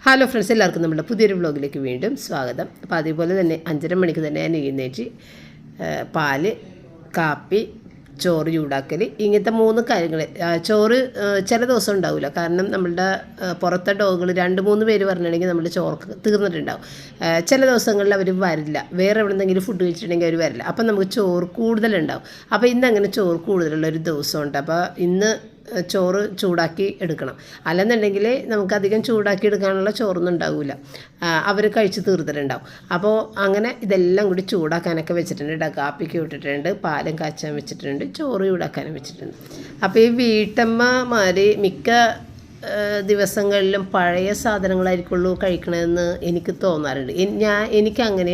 Hello friends, എല്ലാവർക്കും നമ്മുടെ പുതിയൊരു വ്ളോഗിലേക്ക് വീണ്ടും സ്വാഗതം. അപ്പോൾ അതേപോലെ തന്നെ 5:30 മണിക്ക് തന്നെ ഞാൻ എഴുന്നേറ്റ് പാല്, കാപ്പി, ചോറ് ചൂടാക്കൽ, ഇങ്ങനത്തെ 3 കാര്യങ്ങൾ. ചോറ് ചില ദിവസം ഉണ്ടാവില്ല, കാരണം നമ്മളുടെ പുറത്തെ ഡോഗുകൾ 2-3 പേര് പറഞ്ഞിട്ടുണ്ടെങ്കിൽ നമ്മുടെ ചോറ് തീർന്നിട്ടുണ്ടാവും. ചില ദിവസങ്ങളിൽ അവർ വരില്ല, വേറെ എവിടെ നിന്നെങ്കിലും ഫുഡ് കഴിച്ചിട്ടുണ്ടെങ്കിൽ അവർ വരില്ല, അപ്പം നമുക്ക് ചോറ് കൂടുതലുണ്ടാവും. അപ്പോൾ ഇന്നങ്ങനെ ചോറ് കൂടുതലുള്ളൊരു ദിവസമുണ്ട്. അപ്പോൾ ഇന്ന് ചോറ് ചൂടാക്കി എടുക്കണം. അല്ലെന്നുണ്ടെങ്കിൽ നമുക്കധികം ചൂടാക്കി എടുക്കാനുള്ള ചോറൊന്നും ഉണ്ടാവില്ല, അവർ കഴിച്ച് തീർത്തിട്ടുണ്ടാവും. അപ്പോൾ അങ്ങനെ ഇതെല്ലാം കൂടി ചൂടാക്കാനൊക്കെ വെച്ചിട്ടുണ്ട്. കാപ്പിക്ക് ഇട്ടിട്ടുണ്ട്, പാലും കാച്ചാൻ വെച്ചിട്ടുണ്ട്, ചോറ് ചൂടാക്കാനും വെച്ചിട്ടുണ്ട്. അപ്പോൾ ഈ വീട്ടമ്മമാർ മിക്ക ദിവസങ്ങളിലും പഴയ സാധനങ്ങളായിരിക്കുള്ളൂ കഴിക്കണമെന്ന് എനിക്ക് തോന്നാറുണ്ട്. എനിക്കങ്ങനെ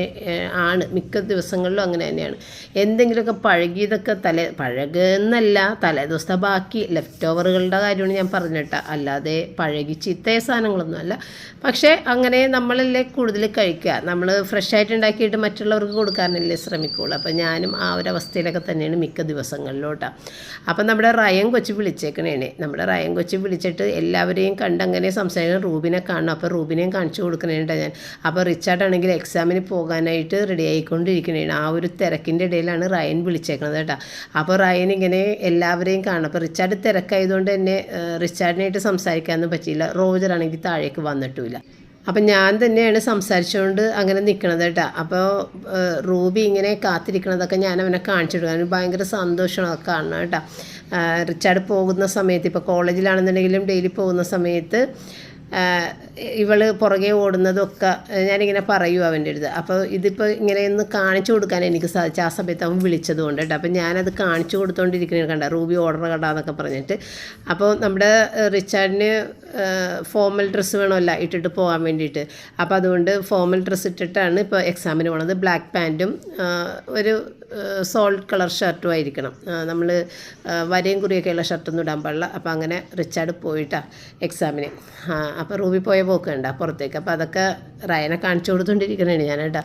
ആണ്, മിക്ക ദിവസങ്ങളിലും അങ്ങനെ തന്നെയാണ്. എന്തെങ്കിലുമൊക്കെ പഴകിയതൊക്കെ പഴകുന്നല്ല, തലേദിവസത്തെ ബാക്കി ലെഫ്റ്റ് ഓവറുകളുടെ കാര്യമാണ് ഞാൻ പറഞ്ഞിട്ട്, അല്ലാതെ പഴകി ചീത്തയ സാധനങ്ങളൊന്നും അല്ല. പക്ഷേ അങ്ങനെ നമ്മളല്ലേ കൂടുതൽ കഴിക്കുക, നമ്മൾ ഫ്രഷായിട്ട് ഉണ്ടാക്കിയിട്ട് മറ്റുള്ളവർക്ക് കൊടുക്കാനല്ലേ ശ്രമിക്കുകയുള്ളൂ. അപ്പോൾ ഞാനും ആ ഒരു അവസ്ഥയിലൊക്കെ തന്നെയാണ് മിക്ക ദിവസങ്ങളിലോട്ടാണ്. അപ്പം നമ്മുടെ റയൻ കൊച്ചു വിളിച്ചേക്കണേനെ, നമ്മുടെ റയൻ കൊച്ചു വിളിച്ചിട്ട് എല്ലാവരെയും കണ്ടങ്ങനെ സംസാരിക്കണം. റൂബിനെ കാണണം, അപ്പോൾ റൂബിനെയും കാണിച്ചു കൊടുക്കണേണ്ട ഞാൻ. അപ്പോൾ റിച്ചാർഡാണെങ്കിൽ എക്സാമിന് പോകാനായിട്ട് റെഡി ആയിക്കൊണ്ടിരിക്കണേണ്. ആ ഒരു തിരക്കിൻ്റെ ഇടയിലാണ് റയൻ വിളിച്ചേക്കണത് കേട്ടോ. അപ്പോൾ റയൻ ഇങ്ങനെ എല്ലാവരെയും കാണണം. അപ്പോൾ റിച്ചാർഡ് തിരക്കായതുകൊണ്ട് തന്നെ റിച്ചാർഡിനായിട്ട് സംസാരിക്കാനൊന്നും പറ്റിയില്ല. റോജറാണെങ്കിൽ താഴേക്ക് വന്നിട്ടുമില്ല. അപ്പം ഞാൻ തന്നെയാണ് സംസാരിച്ചുകൊണ്ട് അങ്ങനെ നിൽക്കണത് കേട്ടോ. അപ്പോൾ റൂബി ഇങ്ങനെ കാത്തിരിക്കണതൊക്കെ ഞാൻ അവനെ കാണിച്ചു കൊടുക്കാൻ ഭയങ്കര സന്തോഷമാണ് കാണണം കേട്ടോ. റിച്ചാർഡ് പോകുന്ന സമയത്ത്, ഇപ്പോൾ കോളേജിലാണെന്നുണ്ടെങ്കിലും ഡെയിലി പോകുന്ന സമയത്ത് ഇവൾ പുറകെ ഓടുന്നതൊക്കെ ഞാനിങ്ങനെ പറയൂ അവൻ്റെ അടുത്ത്. അപ്പോൾ ഇതിപ്പോൾ ഇങ്ങനെ ഒന്ന് കാണിച്ചു കൊടുക്കാൻ എനിക്ക് സാധിച്ചു ആ സമയത്ത് അവൻ വിളിച്ചത് കൊണ്ട് കേട്ടോ. അപ്പോൾ ഞാനത് കാണിച്ചു കൊടുത്തുകൊണ്ടിരിക്കുന്നത് കണ്ട, റൂബി ഓർഡർ കണ്ടാന്നൊക്കെ പറഞ്ഞിട്ട്. അപ്പോൾ നമ്മുടെ റിച്ചാർഡിന് ഫോർമൽ ഡ്രസ്സ് വേണമല്ല ഇട്ടിട്ട് പോകാൻ വേണ്ടിയിട്ട്. അപ്പോൾ അതുകൊണ്ട് ഫോർമൽ ഡ്രസ്സ് ഇട്ടിട്ടാണ് ഇപ്പോൾ എക്സാമിന് പോണത്. ബ്ലാക്ക് പാൻറ്റും ഒരു സോൾട്ട് കളർ ഷർട്ടും ആയിരിക്കണം. നമ്മൾ വരയും കുറിയൊക്കെയുള്ള ഷർട്ടൊന്നും ഇടാൻ പാടില്ല. അപ്പോൾ അങ്ങനെ റിച്ചാർഡ് പോയിട്ടാണ് എക്സാമിന്. അപ്പോൾ റൂബി പോയ പോക്ക് വേണ്ട പുറത്തേക്ക്. അപ്പോൾ അതൊക്കെ റയനെ കാണിച്ചു കൊടുത്തുകൊണ്ടിരിക്കണേ ഞാൻ കേട്ടോ.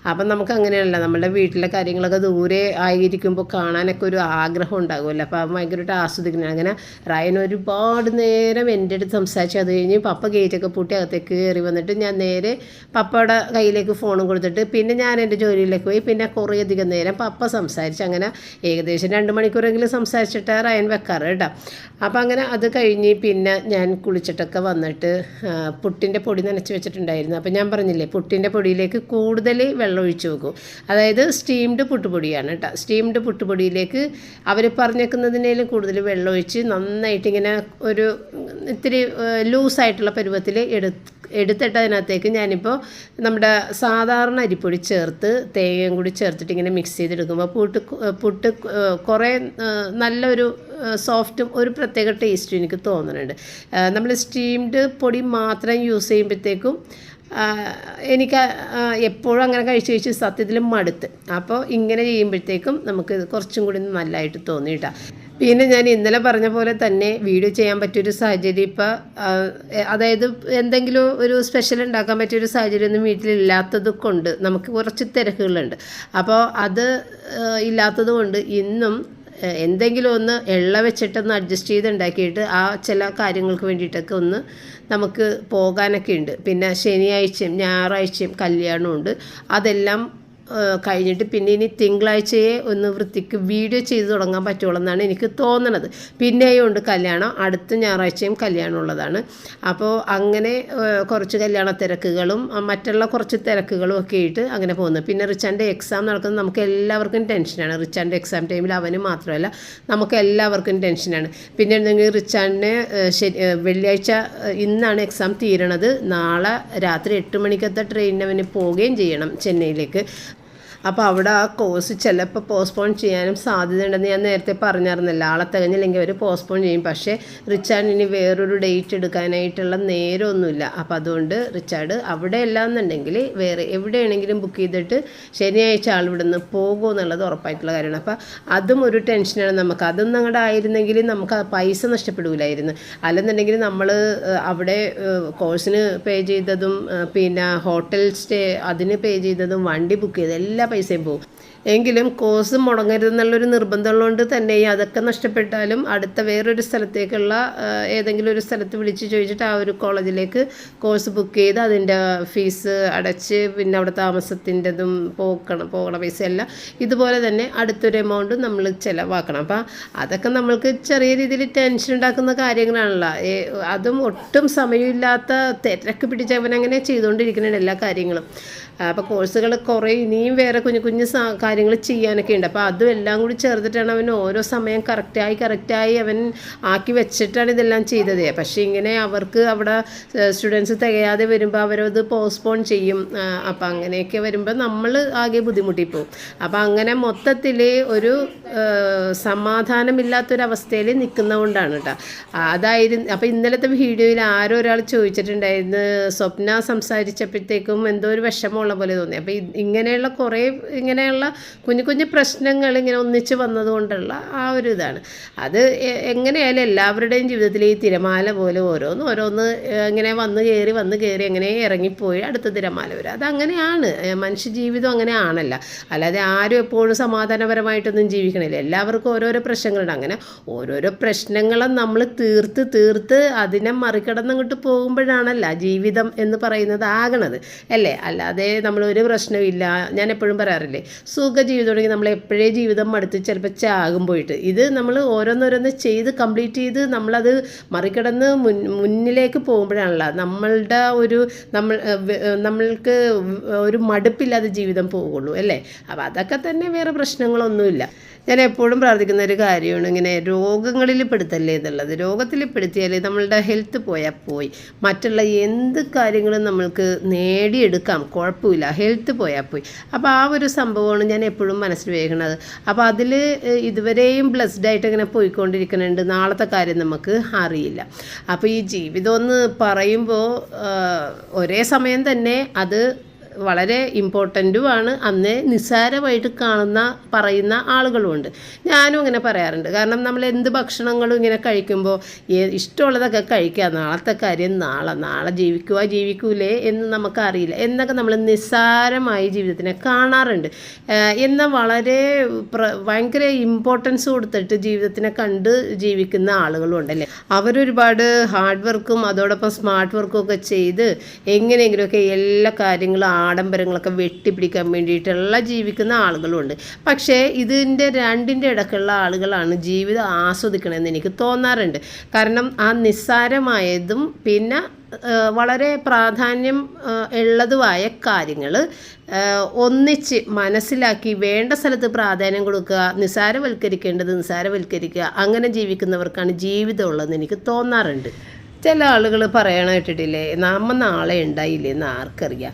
അപ്പം നമുക്ക് അങ്ങനെയല്ല, നമ്മുടെ വീട്ടിലെ കാര്യങ്ങളൊക്കെ ദൂരെ ആയിരിക്കുമ്പോൾ കാണാനൊക്കെ ഒരു ആഗ്രഹം ഉണ്ടാകുമല്ലോ. അപ്പോൾ അവൻ ഭയങ്കരമായിട്ട് ആസ്വദിക്കുന്നത്. അങ്ങനെ റയൻ ഒരുപാട് നേരം എൻ്റെ അടുത്ത് സംസാരിച്ചു. അത് കഴിഞ്ഞ് പപ്പ ഗേറ്റൊക്കെ പൂട്ടി അകത്തേക്ക് കയറി വന്നിട്ട് ഞാൻ നേരെ പപ്പയുടെ കയ്യിലേക്ക് ഫോണും കൊടുത്തിട്ട് പിന്നെ ഞാൻ എൻ്റെ ജോലിയിലേക്ക് പോയി. പിന്നെ കുറേയധികം നേരം പപ്പ സംസാരിച്ച്, അങ്ങനെ ഏകദേശം 2 മണിക്കൂറെങ്കിലും സംസാരിച്ചിട്ട് റയൻ വെക്കാറ് കേട്ടോ. അപ്പോൾ അങ്ങനെ അത് കഴിഞ്ഞ് പിന്നെ ഞാൻ കുളിച്ചിട്ടൊക്കെ വന്നിട്ട് പുട്ടിൻ്റെ പൊടി നനച്ച് വെച്ചിട്ടുണ്ടായിരുന്നു. അപ്പോൾ ഞാൻ പറഞ്ഞില്ലേ, പുട്ടിൻ്റെ പൊടിയിലേക്ക് കൂടുതൽ വെള്ളം ഒഴിച്ച് വെക്കും. അതായത് സ്റ്റീംഡ് പുട്ടുപൊടിയാണ് കേട്ടോ. സ്റ്റീംഡ് പുട്ടുപൊടിയിലേക്ക് അവർ പറഞ്ഞേക്കുന്നതിനേലും കൂടുതൽ വെള്ളം ഒഴിച്ച് നന്നായിട്ട് ഇങ്ങനെ ഒരു ഇത്തിരി ലൂസായിട്ടുള്ള പരുവത്തിൽ എടുത്തിട്ട് അതിനകത്തേക്ക് ഞാനിപ്പോൾ നമ്മുടെ സാധാരണ അരിപ്പൊടി ചേർത്ത് തേങ്ങയും കൂടി ചേർത്തിട്ട് ഇങ്ങനെ മിക്സ് ചെയ്തെടുക്കുമ്പോൾ പുട്ട് കുറേ നല്ലൊരു സോഫ്റ്റും ഒരു പ്രത്യേക ടേസ്റ്റും എനിക്ക് തോന്നുന്നുണ്ട്. നമ്മൾ സ്റ്റീംഡ് പൊടി മാത്രം യൂസ് ചെയ്യുമ്പോഴത്തേക്കും എനിക്ക് എപ്പോഴും അങ്ങനെ കഴിച്ച് സത്യത്തിൽ മടുത്ത്. അപ്പോൾ ഇങ്ങനെ ചെയ്യുമ്പോഴത്തേക്കും നമുക്ക് കുറച്ചും കൂടി നല്ലതായിട്ട് തോന്നി കേട്ടോ. പിന്നെ ഞാൻ ഇന്നലെ പറഞ്ഞ പോലെ തന്നെ വീഡിയോ ചെയ്യാൻ പറ്റിയൊരു സാഹചര്യം ഇപ്പോൾ, അതായത് എന്തെങ്കിലും ഒരു സ്പെഷ്യൽ ഉണ്ടാക്കാൻ പറ്റിയൊരു സാഹചര്യം ഒന്നും വീട്ടിലില്ലാത്തത് കൊണ്ട് നമുക്ക് കുറച്ച് തിരക്കുകളുണ്ട്. അപ്പോൾ അത് ഇല്ലാത്തത് കൊണ്ട് ഇന്നും എന്തെങ്കിലും ഒന്ന് എള്ള വെച്ചിട്ടൊന്ന് അഡ്ജസ്റ്റ് ചെയ്ത് ഉണ്ടാക്കിയിട്ട് ആ ചില കാര്യങ്ങൾക്ക് വേണ്ടിയിട്ടൊക്കെ ഒന്ന് നമുക്ക് പോകാനൊക്കെ ഉണ്ട്. പിന്നെ ശനിയാഴ്ചയും ഞായറാഴ്ചയും കല്യാണമുണ്ട്. അതെല്ലാം കഴിഞ്ഞിട്ട് പിന്നെ ഇനി തിങ്കളാഴ്ചയെ ഒന്ന് വൃത്തിക്ക് വീഡിയോ ചെയ്ത് തുടങ്ങാൻ പറ്റുള്ളൂ എന്നാണ് എനിക്ക് തോന്നണത്. പിന്നെയും ഉണ്ട് കല്യാണം, അടുത്ത ഞായറാഴ്ചയും കല്യാണം ഉള്ളതാണ്. അപ്പോൾ അങ്ങനെ കുറച്ച് കല്യാണ തിരക്കുകളും മറ്റുള്ള കുറച്ച് തിരക്കുകളും ഒക്കെ ആയിട്ട് അങ്ങനെ പോകുന്നു. പിന്നെ റിച്ചാൻ്റെ എക്സാം നടക്കുന്നത് നമുക്ക് എല്ലാവർക്കും ടെൻഷനാണ്. റിച്ചാൻ്റെ എക്സാം ടൈമിൽ അവന് മാത്രമല്ല നമുക്ക് എല്ലാവർക്കും ടെൻഷനാണ്. പിന്നെ എന്തെങ്കിലും റിച്ചാൻ്റെ വെള്ളിയാഴ്ച ഇന്നാണ് എക്സാം തീരണത്. നാളെ രാത്രി 8 മണിക്കത്തെ ട്രെയിനിന് അവന് പോവുകയും ചെയ്യണം ചെന്നൈയിലേക്ക്. അപ്പോൾ അവിടെ ആ കോഴ്സ് ചിലപ്പോൾ പോസ്റ്റ്പോൺ ചെയ്യാനും സാധ്യതയുണ്ടെന്ന് ഞാൻ നേരത്തെ പറഞ്ഞിരുന്നില്ല. ആളെ തികഞ്ഞില്ലെങ്കിൽ അവർ പോസ്റ്റ്പോൺ ചെയ്യും. പക്ഷേ റിച്ചാർഡ് ഇനി വേറൊരു ഡേറ്റ് എടുക്കാനായിട്ടുള്ള നേരമൊന്നുമില്ല. അപ്പോൾ അതുകൊണ്ട് റിച്ചാർഡ് അവിടെ അല്ലാന്നുണ്ടെങ്കിൽ വേറെ എവിടെയാണെങ്കിലും ബുക്ക് ചെയ്തിട്ട് ശനിയാഴ്ച ആൾ ഇവിടെ നിന്ന് പോകുമോ എന്നുള്ളത് ഉറപ്പായിട്ടുള്ള കാര്യമാണ്. അപ്പോൾ അതും ഒരു ടെൻഷനാണ് നമുക്ക്. അതും ഞങ്ങളുടെ ആയിരുന്നെങ്കിൽ നമുക്ക് പൈസ നഷ്ടപ്പെടില്ലായിരുന്നു. അല്ലെന്നുണ്ടെങ്കിൽ നമ്മൾ അവിടെ കോഴ്സിന് പേ ചെയ്തതും പിന്നെ ഹോട്ടൽ സ്റ്റേ അതിന് പേ ചെയ്തതും വണ്ടി ബുക്ക് ചെയ്തതും എല്ലാ പൈസയും പോകും. എങ്കിലും കോഴ്സ് മുടങ്ങരുതെന്നുള്ളൊരു നിർബന്ധമുള്ളതുകൊണ്ട് തന്നെ അതൊക്കെ നഷ്ടപ്പെട്ടാലും അടുത്ത വേറൊരു സ്ഥലത്തേക്കുള്ള ഏതെങ്കിലും ഒരു സ്ഥലത്ത് വിളിച്ച് ചോദിച്ചിട്ട് ആ ഒരു കോളേജിലേക്ക് കോഴ്സ് ബുക്ക് ചെയ്ത് അതിൻ്റെ ഫീസ് അടച്ച് പിന്നെ അവിടെ താമസത്തിൻ്റെതും പോകണ പൈസ എല്ലാം ഇതുപോലെ തന്നെ അടുത്തൊരു എമൗണ്ട് നമ്മൾ ചിലവാക്കണം. അപ്പം അതൊക്കെ നമ്മൾക്ക് ചെറിയ രീതിയിൽ ടെൻഷൻ ഉണ്ടാക്കുന്ന കാര്യങ്ങളാണല്ലോ. അതും ഒട്ടും സമയമില്ലാത്ത തിരക്ക് പിടിച്ചവനങ്ങനെ ചെയ്തുകൊണ്ടിരിക്കുന്നുണ്ട് എല്ലാ കാര്യങ്ങളും. അപ്പോൾ കോഴ്സുകൾ കുറേ ഇനിയും വേറെ കുഞ്ഞു കുഞ്ഞു കാര്യങ്ങൾ ചെയ്യാനൊക്കെ ഉണ്ട്. അപ്പോൾ അതും എല്ലാം കൂടി ചേർത്തിട്ടാണ് അവൻ ഓരോ സമയം കറക്റ്റായി അവൻ ആക്കി വെച്ചിട്ടാണ് ഇതെല്ലാം ചെയ്തത്. പക്ഷേ ഇങ്ങനെ അവർക്ക് അവിടെ സ്റ്റുഡൻസ് തികയാതെ വരുമ്പോൾ അവരത് പോസ്റ്റ്പോൺ ചെയ്യും. അപ്പോൾ അങ്ങനെയൊക്കെ വരുമ്പോൾ നമ്മൾ ആകെ ബുദ്ധിമുട്ടിപ്പോവും. അപ്പോൾ അങ്ങനെ മൊത്തത്തിൽ ഒരു സമാധാനമില്ലാത്തൊരവസ്ഥയിൽ നിൽക്കുന്നതുകൊണ്ടാണ് കേട്ടോ. അപ്പോൾ ഇന്നലത്തെ വീഡിയോയിൽ ആരോ ഒരാൾ ചോദിച്ചിട്ടുണ്ടായിരുന്നു, സ്വപ്ന സംസാരിച്ചപ്പോഴത്തേക്കും എന്തോ ഒരു വിഷമമുള്ള പോലെ തോന്നി. അപ്പോൾ ഇങ്ങനെയുള്ള കുഞ്ഞു കുഞ്ഞു പ്രശ്നങ്ങൾ ഇങ്ങനെ ഒന്നിച്ച് വന്നതുകൊണ്ടുള്ള ആ ഒരു ഇതാണ്. അത് എങ്ങനെയായാലും എല്ലാവരുടെയും ജീവിതത്തിൽ ഈ തിരമാല പോലെ ഓരോന്ന് ഇങ്ങനെ വന്ന് കയറി എങ്ങനെ ഇറങ്ങിപ്പോയി അടുത്ത തിരമാല വരും. അതങ്ങനെയാണ് മനുഷ്യജീവിതം, അങ്ങനെ ആണല്ല. അല്ലാതെ ആരും എപ്പോഴും സമാധാനപരമായിട്ടൊന്നും ജീവിക്കണില്ല. എല്ലാവർക്കും ഓരോരോ പ്രശ്നങ്ങളുണ്ട്. അങ്ങനെ ഓരോരോ പ്രശ്നങ്ങളും നമ്മൾ തീർത്ത് അതിനെ മറികടന്നങ്ങോട്ട് പോകുമ്പോഴാണല്ല ജീവിതം എന്ന് പറയുന്നത് ആകണത് അല്ലേ. അല്ലാതെ നമ്മളൊരു പ്രശ്നമില്ല. ഞാൻ എപ്പോഴും പറയാറില്ലേ, സുഖജീവിതമാണെങ്കിൽ നമ്മൾ എപ്പോഴേ ജീവിതം മടുത്ത് ചിലപ്പോൾ ചാകും പോയിട്ട്. ഇത് നമ്മൾ ഓരോന്നോരോന്ന് ചെയ്ത് കംപ്ലീറ്റ് ചെയ്ത് നമ്മളത് മറികടന്ന് മുന്നിലേക്ക് പോകുമ്പോഴാണല്ലോ നമ്മൾക്ക് ഒരു മടുപ്പില്ലാതെ ജീവിതം പോകുള്ളൂ അല്ലേ. അപ്പോൾ അതൊക്കെ തന്നെ, വേറെ പ്രശ്നങ്ങളൊന്നുമില്ല. ഞാൻ എപ്പോഴും പ്രാർത്ഥിക്കുന്ന ഒരു കാര്യമാണ്, ഇങ്ങനെ രോഗങ്ങളിൽ പെടുത്തല്ലേ എന്നുള്ളത്. രോഗത്തിൽ പെടുത്തിയാൽ നമ്മളുടെ ഹെൽത്ത് പോയി മറ്റുള്ള എന്ത് കാര്യങ്ങളും നമ്മൾക്ക് നേടിയെടുക്കാം, കുഴപ്പമില്ല. ഹെൽത്ത് പോയി. അപ്പോൾ ആ ഒരു സംഭവമാണ് ഞാൻ എപ്പോഴും മനസ്സിൽ വേഗണത്. അപ്പോൾ അതിൽ ഇതുവരെയും ബ്ലെസ്ഡായിട്ട് ഇങ്ങനെ പോയിക്കൊണ്ടിരിക്കുന്നുണ്ട്. നാളത്തെ കാര്യം നമുക്ക് അറിയില്ല. അപ്പോൾ ഈ ജീവിതം എന്ന് പറയുമ്പോൾ ഒരേ സമയം തന്നെ അത് വളരെ ഇമ്പോർട്ടൻറ്റുമാണ്. അന്ന് നിസ്സാരമായിട്ട് പറയുന്ന ആളുകളുമുണ്ട്. ഞാനും ഇങ്ങനെ പറയാറുണ്ട്. കാരണം നമ്മൾ എന്ത് ഭക്ഷണങ്ങളും ഇങ്ങനെ കഴിക്കുമ്പോൾ ഇഷ്ടമുള്ളതൊക്കെ കഴിക്കുക, നാളത്തെ കാര്യം നാളെ ജീവിക്കൂലേ എന്ന് നമുക്കറിയില്ല എന്നൊക്കെ നമ്മൾ നിസ്സാരമായി ജീവിതത്തിനെ കാണാറുണ്ട്. എന്നാൽ വളരെ ഭയങ്കര ഇമ്പോർട്ടൻസ് കൊടുത്തിട്ട് ജീവിതത്തിനെ കണ്ട് ജീവിക്കുന്ന ആളുകളുണ്ടല്ലേ. അവരൊരുപാട് ഹാർഡ് വർക്കും അതോടൊപ്പം സ്മാർട്ട് വർക്കും ഒക്കെ ചെയ്ത് എങ്ങനെയെങ്കിലുമൊക്കെ എല്ലാ കാര്യങ്ങളും ആഡംബരങ്ങളൊക്കെ വെട്ടിപ്പിടിക്കാൻ വേണ്ടിയിട്ടുള്ള ജീവിക്കുന്ന ആളുകളുണ്ട്. പക്ഷേ ഇതിൻ്റെ രണ്ടിൻ്റെ ഇടയ്ക്കുള്ള ആളുകളാണ് ജീവിതം ആസ്വദിക്കണമെന്ന് എനിക്ക് തോന്നാറുണ്ട്. കാരണം ആ നിസ്സാരമായതും പിന്നെ വളരെ പ്രാധാന്യം ഉള്ളതുമായ കാര്യങ്ങൾ ഒന്നിച്ച് മനസ്സിലാക്കി വേണ്ട സ്ഥലത്ത് പ്രാധാന്യം കൊടുക്കുക, നിസ്സാരവൽക്കരിക്കേണ്ടത് നിസ്സാരവൽക്കരിക്കുക, അങ്ങനെ ജീവിക്കുന്നവർക്കാണ് ജീവിതമുള്ളതെന്ന് എനിക്ക് തോന്നാറുണ്ട്. ചില ആളുകൾ പറയണ കേട്ടിട്ടില്ലേ, നാളെ ഉണ്ടായില്ലെന്ന് ആർക്കറിയാം.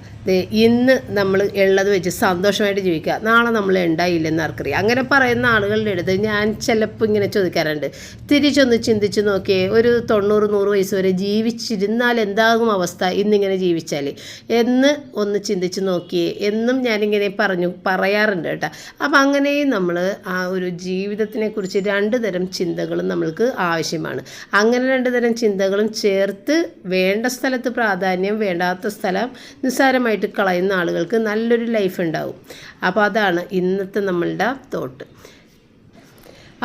ഇന്ന് നമ്മൾ ഉള്ളത് വെച്ച് സന്തോഷമായിട്ട് ജീവിക്കുക, നാളെ നമ്മൾ ഉണ്ടായില്ലെന്ന് ആർക്കറിയാം. അങ്ങനെ പറയുന്ന ആളുകളുടെ അടുത്ത് ഞാൻ ചിലപ്പോൾ ഇങ്ങനെ ചോദിക്കാറുണ്ട്, തിരിച്ചൊന്ന് ചിന്തിച്ച് നോക്കിയേ, ഒരു 90-100 വയസ്സ് വരെ ജീവിച്ചിരുന്നാൽ എന്താകും അവസ്ഥ ഇന്നിങ്ങനെ ജീവിച്ചാൽ എന്ന് ഒന്ന് ചിന്തിച്ച് നോക്കിയേ എന്നും ഞാനിങ്ങനെ പറയാറുണ്ട് കേട്ടോ. അപ്പം അങ്ങനെയും നമ്മൾ ആ ഒരു ജീവിതത്തിനെക്കുറിച്ച് 2 തരം ചിന്തകളും നമ്മൾക്ക് ആവശ്യമാണ്. അങ്ങനെ 2 തരം ചിന്തകളും ചേർത്ത് വേണ്ട സ്ഥലത്ത് പ്രാധാന്യം, വേണ്ടാത്ത സ്ഥലം നിസ്സാരമായിട്ട് കളയുന്ന ആളുകൾക്ക് നല്ലൊരു ലൈഫ് ഉണ്ടാവും. അപ്പോൾ അതാണ് ഇന്നത്തെ നമ്മളുടെ തോട്ട്.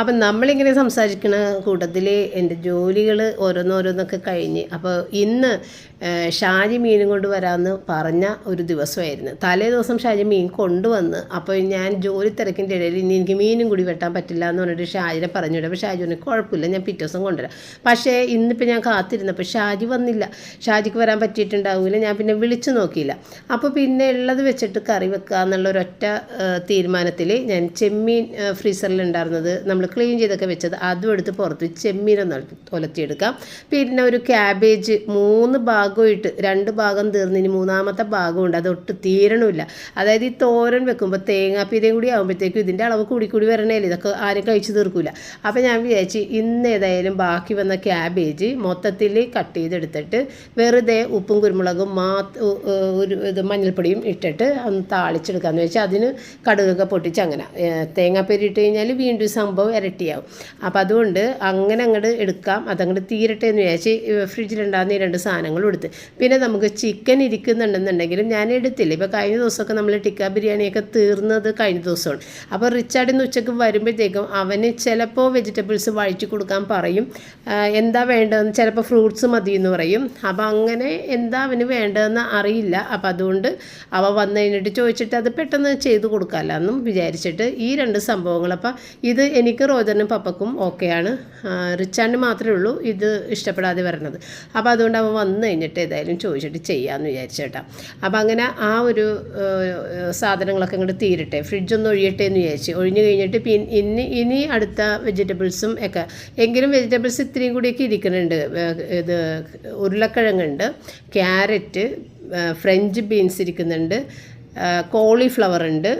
അപ്പം നമ്മളിങ്ങനെ സംസാരിക്കുന്ന കൂട്ടത്തിൽ എൻ്റെ ജോലികൾ ഓരോന്നോരോന്നൊക്കെ കഴിഞ്ഞ്, അപ്പോൾ ഇന്ന് ഷാജി മീനും കൊണ്ട് വരാമെന്ന് പറഞ്ഞ ഒരു ദിവസമായിരുന്നു. തലേ ദിവസം ഷാജി മീൻ കൊണ്ടുവന്ന്, അപ്പോൾ ഞാൻ ജോലി തിരക്കിൻ്റെ ഇടയിൽ ഇനി എനിക്ക് മീനും കൂടി വെട്ടാൻ പറ്റില്ല എന്ന് പറഞ്ഞിട്ട് ഷാജിനെ പറഞ്ഞു. അപ്പോൾ ഷാജി പറഞ്ഞു കുഴപ്പമില്ല, ഞാൻ പിറ്റേ ദിവസം കൊണ്ടുവരാം. പക്ഷേ ഇന്നിപ്പോൾ ഞാൻ കാത്തിരുന്നപ്പോൾ ഷാജി വന്നില്ല. ഷാജിക്ക് വരാൻ പറ്റിയിട്ടുണ്ടാവില്ല. ഞാൻ പിന്നെ വിളിച്ചു നോക്കിയില്ല. അപ്പോൾ പിന്നെ ഉള്ളത് വെച്ചിട്ട് കറി വെക്കുക എന്നുള്ളൊരൊറ്റ തീരുമാനത്തിൽ ഞാൻ ചെമ്മീൻ ഫ്രീസറിലുണ്ടായിരുന്നത് നമ്മൾ ക്ലീൻ ചെയ്തൊക്കെ വെച്ചത് അതും എടുത്ത് പുറത്ത് ചെമ്മീനൊന്ന് ഒലത്തിയെടുക്കാം. പിന്നെ ഒരു ക്യാബേജ് 3 ഭാഗമായിട്ട് 2 ഭാഗം തീർന്ന് ഇനി 3ാമത്തെ ഭാഗമുണ്ട്, അതൊട്ട് തീരണമില്ല. അതായത് ഈ തോരൻ വെക്കുമ്പോൾ തേങ്ങാപ്പീരയും കൂടി ആകുമ്പോഴത്തേക്കും ഇതിൻ്റെ അളവ് കൂടി വരണേല്ലേ, ഇതൊക്കെ ആരും കഴിച്ച് തീർക്കില്ല. അപ്പോൾ ഞാൻ വിചാരിച്ച് ഇന്ന് ഏതായാലും ബാക്കി വന്ന ക്യാബേജ് മൊത്തത്തിൽ കട്ട് ചെയ്തെടുത്തിട്ട് വെറുതെ ഉപ്പും കുരുമുളകും ഇത് മഞ്ഞൾപ്പൊടിയും ഇട്ടിട്ട് ഒന്ന് താളിച്ചെടുക്കാമെന്ന് വെച്ചാൽ അതിന് കടുകൊക്കെ പൊട്ടിച്ച് അങ്ങനെ തേങ്ങാപ്പീര ഇട്ട് കഴിഞ്ഞാൽ വീണ്ടും സംഭവം ഇരട്ടിയാവും. അപ്പോൾ അതുകൊണ്ട് അങ്ങനെ അങ്ങോട്ട് എടുക്കാം, അതങ്ങോട്ട് തീരട്ടെ എന്ന് വിചാരിച്ച് ഫ്രിഡ്ജിലുണ്ടാകുന്ന 2 സാധനങ്ങളും എടുത്ത് കൊടുത്ത്. പിന്നെ നമുക്ക് ചിക്കൻ ഇരിക്കുന്നുണ്ടെന്നുണ്ടെങ്കിലും ഞാൻ എടുത്തില്ല. ഇപ്പോൾ കഴിഞ്ഞ ദിവസമൊക്കെ നമ്മൾ ടിക്ക ബിരിയാണിയൊക്കെ തീർന്നത് കഴിഞ്ഞ ദിവസമാണ്. അപ്പോൾ റിച്ചാർഡ് ഇന്ന് ഉച്ചയ്ക്ക് വരുമ്പോഴത്തേക്കും അവന് ചിലപ്പോൾ വെജിറ്റബിൾസ് വഴിച്ച് കൊടുക്കാൻ പറയും. എന്താ വേണ്ടതെന്ന്, ചിലപ്പോൾ ഫ്രൂട്ട്സ് മതി എന്ന് പറയും. അപ്പോൾ അങ്ങനെ എന്താ അവന് വേണ്ടതെന്ന് അറിയില്ല. അപ്പോൾ അതുകൊണ്ട് അവ വന്നു കഴിഞ്ഞിട്ട് ചോദിച്ചിട്ട് അത് പെട്ടെന്ന് ചെയ്ത് കൊടുക്കാമല്ലോ എന്നും വിചാരിച്ചിട്ട് ഈ 2 സംഭവങ്ങൾ. അപ്പോൾ ഇത് എനിക്ക് റോജറിനും പപ്പക്കും ഓക്കെയാണ്. റിച്ചാർഡിന് മാത്രമേ ഉള്ളൂ ഇത് ഇഷ്ടപ്പെടാതെ വരണത്. അപ്പോൾ അതുകൊണ്ട് അവൻ വന്നു കഴിഞ്ഞിട്ട് ഏതായാലും ചോദിച്ചിട്ട് ചെയ്യാമെന്ന് വിചാരിച്ചേട്ടാ. അപ്പോൾ അങ്ങനെ ആ ഒരു സാധനങ്ങളൊക്കെ ഇങ്ങോട്ട് തീരട്ടെ, ഫ്രിഡ്ജൊന്ന് ഒഴിയട്ടെ എന്ന് വിചാരിച്ച് ഒഴിഞ്ഞു കഴിഞ്ഞിട്ട് ഇനി അടുത്ത വെജിറ്റബിൾസും ഒക്കെ. എങ്കിലും വെജിറ്റബിൾസ് ഇത്രയും കൂടിയൊക്കെ ഇരിക്കുന്നുണ്ട്. ഇത് ഉരുളക്കിഴങ്ങുണ്ട്, ക്യാരറ്റ്, ഫ്രഞ്ച് ബീൻസ് ഇരിക്കുന്നുണ്ട്, കോളിഫ്ലവർ ഉണ്ട്,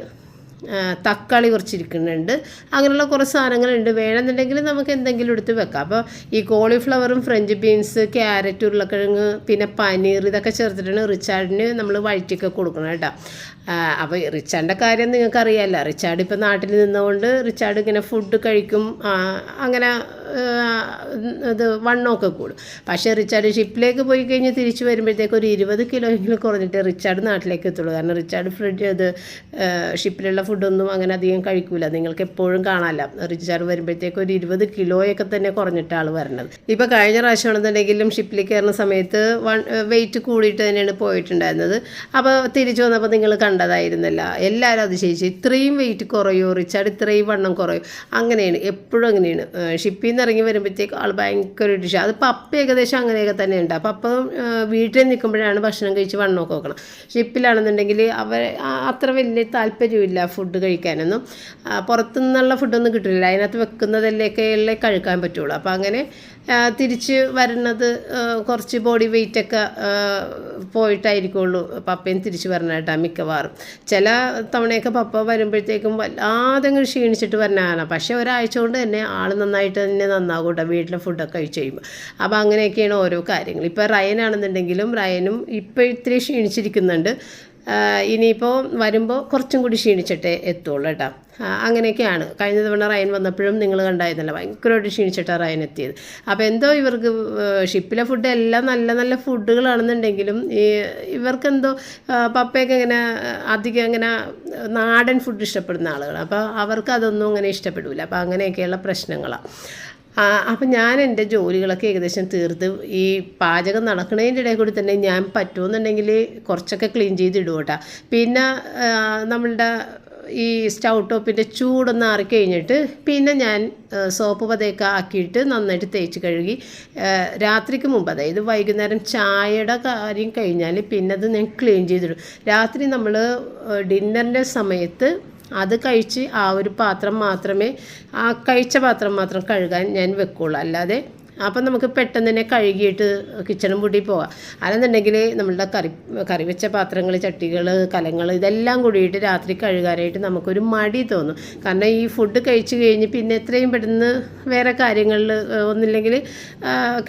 തക്കാളി കുറച്ചിരിക്കുന്നുണ്ട്. അങ്ങനെയുള്ള കുറച്ച് സാധനങ്ങളുണ്ട്. വേണമെന്നുണ്ടെങ്കിൽ നമുക്ക് എന്തെങ്കിലും എടുത്ത് വെക്കാം. അപ്പോൾ ഈ കോളിഫ്ലവറും ഫ്രഞ്ച് ബീൻസ്, ക്യാരറ്റ്, ഉരുളക്കിഴങ്ങ്, പിന്നെ പനീർ ഇതൊക്കെ ചേർത്തിട്ടാണ് റിച്ചാർഡിന് നമ്മൾ വഴറ്റിയൊക്കെ കൊടുക്കണം കേട്ടോ. അപ്പോൾ റിച്ചാർഡിൻ്റെ കാര്യം നിങ്ങൾക്കറിയാമല്ലോ. റിച്ചാർഡ് ഇപ്പോൾ നാട്ടിൽ നിന്നുകൊണ്ട് റിച്ചാർഡ് ഇങ്ങനെ ഫുഡ് കഴിക്കും, അങ്ങനെ ഇത് വണ്ണമൊക്കെ കൂടും. പക്ഷേ റിച്ചാർഡ് ഷിപ്പിലേക്ക് പോയി കഴിഞ്ഞ് തിരിച്ച് വരുമ്പോഴത്തേക്ക് ഒരു 20 കിലോയെങ്കിലും കുറഞ്ഞിട്ട് റിച്ചാർഡ് നാട്ടിലേക്ക് എത്തുള്ളൂ. കാരണം റിച്ചാർഡ് ഷിപ്പിലുള്ള ഫുഡൊന്നും അങ്ങനെ അധികം കഴിക്കില്ല. നിങ്ങൾക്ക് എപ്പോഴും കാണാമല്ലോ. റിച്ചാർഡ് വരുമ്പോഴത്തേക്ക് ഒരു 20 കിലോയൊക്കെ തന്നെ കുറഞ്ഞിട്ട് ആൾ വരണത്. ഇപ്പോൾ കഴിഞ്ഞ പ്രാവശ്യമാണെന്നുണ്ടെങ്കിലും ഷിപ്പിൽ കയറുന്ന സമയത്ത് വെയിറ്റ് കൂടിയിട്ട് തന്നെയാണ് പോയിട്ടുണ്ടായിരുന്നത്. അപ്പോൾ തിരിച്ചു വന്നപ്പോൾ നിങ്ങൾ കണ്ടതായിരുന്നല്ല, എല്ലാവരും അതിശയിച്ച് ഇത്രയും വെയിറ്റ് കുറയോ, റിച്ചാർഡ് ഇത്രയും വണ്ണം കുറയോ. അങ്ങനെയാണ്, എപ്പോഴും അങ്ങനെയാണ്. ഷിപ്പിൽ നിന്ന് ഇറങ്ങി വരുമ്പോഴത്തേക്ക് ആൾ ഭയങ്കര ഡിഷ്. അത് പപ്പ ഏകദേശം അങ്ങനെയൊക്കെ തന്നെ ഉണ്ട്. അപ്പോൾ അപ്പം വീട്ടിൽ നിൽക്കുമ്പോഴാണ് ഭക്ഷണം കഴിച്ച് വണ്ണമൊക്കെ നോക്കണം. ഷിപ്പിലാണെന്നുണ്ടെങ്കിൽ അത്ര വലിയ താല്പര്യമില്ല ഫുഡ് കഴിക്കാനൊന്നും. പുറത്തുനിന്നുള്ള ഫുഡൊന്നും കിട്ടില്ല, അതിനകത്ത് വെക്കുന്നതിലേക്കല്ലേ കഴിക്കാൻ പറ്റുള്ളൂ. അപ്പോൾ അങ്ങനെ തിരിച്ച് വരുന്നത് കുറച്ച് ബോഡി വെയിറ്റൊക്കെ പോയിട്ടായിരിക്കുള്ളൂ പപ്പയും തിരിച്ച് വരണം കേട്ടോ മിക്കവാറും. ചില തവണയൊക്കെ പപ്പ വരുമ്പോഴത്തേക്കും വല്ലാതെ ക്ഷീണിച്ചിട്ട് വരണതാണ്. പക്ഷേ ഒരാഴ്ച കൊണ്ട് തന്നെ ആൾ നന്നായിട്ട് തന്നെ നന്നാകും കേട്ടോ വീട്ടിലെ ഫുഡൊക്കെ കഴിച്ച് കഴിയുമ്പോൾ. അപ്പോൾ അങ്ങനെയൊക്കെയാണ് ഓരോ കാര്യങ്ങൾ. ഇപ്പോൾ റയനാണെന്നുണ്ടെങ്കിലും റയനും ഇപ്പോൾ ഇത്തിരി ക്ഷീണിച്ചിരിക്കുന്നുണ്ട്. ഇനിയിപ്പോൾ വരുമ്പോൾ കുറച്ചും കൂടി ക്ഷീണിച്ചിട്ടേ എത്തുള്ളൂ കേട്ടോ. അങ്ങനെയൊക്കെയാണ്. കഴിഞ്ഞ തവണ റയൻ വന്നപ്പോഴും നിങ്ങൾ കണ്ടായിരുന്നല്ലോ, ഭയങ്കരമായിട്ട് ക്ഷീണിച്ചിട്ടാണ് റയൻ എത്തിയത്. അപ്പോൾ എന്തോ ഇവർക്ക് ഷിപ്പിലെ ഫുഡ് എല്ലാം നല്ല നല്ല ഫുഡുകളാണെന്നുണ്ടെങ്കിലും ഇവർക്കെന്തോ പപ്പയൊക്കെ ഇങ്ങനെ അധികം ഇങ്ങനെ നാടൻ ഫുഡ് ഇഷ്ടപ്പെടുന്ന ആളുകളാണ്. അപ്പോൾ അവർക്ക് അതൊന്നും അങ്ങനെ ഇഷ്ടപ്പെടില്ല. അപ്പോൾ അങ്ങനെയൊക്കെയുള്ള പ്രശ്നങ്ങളാണ്. അപ്പം ഞാൻ എൻ്റെ ജോലികളൊക്കെ ഏകദേശം തീർത്ത് ഈ പാചകം നടക്കുന്നതിൻ്റെ ഇടയിൽ കൂടി തന്നെ ഞാൻ പറ്റുമെന്നുണ്ടെങ്കിൽ കുറച്ചൊക്കെ ക്ലീൻ ചെയ്തിടും കേട്ടോ. പിന്നെ നമ്മളുടെ ഈ സ്റ്റൗ ടോപ്പിൻ്റെ ചൂടൊന്ന് ആറിക്കഴിഞ്ഞിട്ട് പിന്നെ ഞാൻ സോപ്പ് പതയൊക്കെ ആക്കിയിട്ട് നന്നായിട്ട് തേച്ച് കഴുകി രാത്രിക്ക് മുമ്പ്, അതായത് വൈകുന്നേരം ചായയുടെ കാര്യം കഴിഞ്ഞാൽ പിന്നെ അത് ഞാൻ ക്ലീൻ ചെയ്തിടും. രാത്രി നമ്മൾ ഡിന്നറിൻ്റെ സമയത്ത് അത് കഴിച്ച് ആ ഒരു പാത്രം മാത്രമേ, ആ കഴിച്ച പാത്രം മാത്രം കഴുകാൻ ഞാൻ വെക്കുള്ളൂ. അല്ലാതെ അപ്പം നമുക്ക് പെട്ടെന്ന് തന്നെ കഴുകിയിട്ട് കിച്ചണും പൂട്ടി പോകാം. അല്ലെന്നുണ്ടെങ്കിൽ നമ്മളുടെ കറി വെച്ച പാത്രങ്ങൾ, ചട്ടികൾ, കലങ്ങൾ ഇതെല്ലാം കൂടിയിട്ട് രാത്രി കഴുകാനായിട്ട് നമുക്കൊരു മടി തോന്നും. കാരണം ഈ ഫുഡ് കഴിച്ച് കഴിഞ്ഞ് പിന്നെ എത്രയും പെട്ടെന്ന് വേറെ കാര്യങ്ങളിൽ ഒന്നില്ലെങ്കിൽ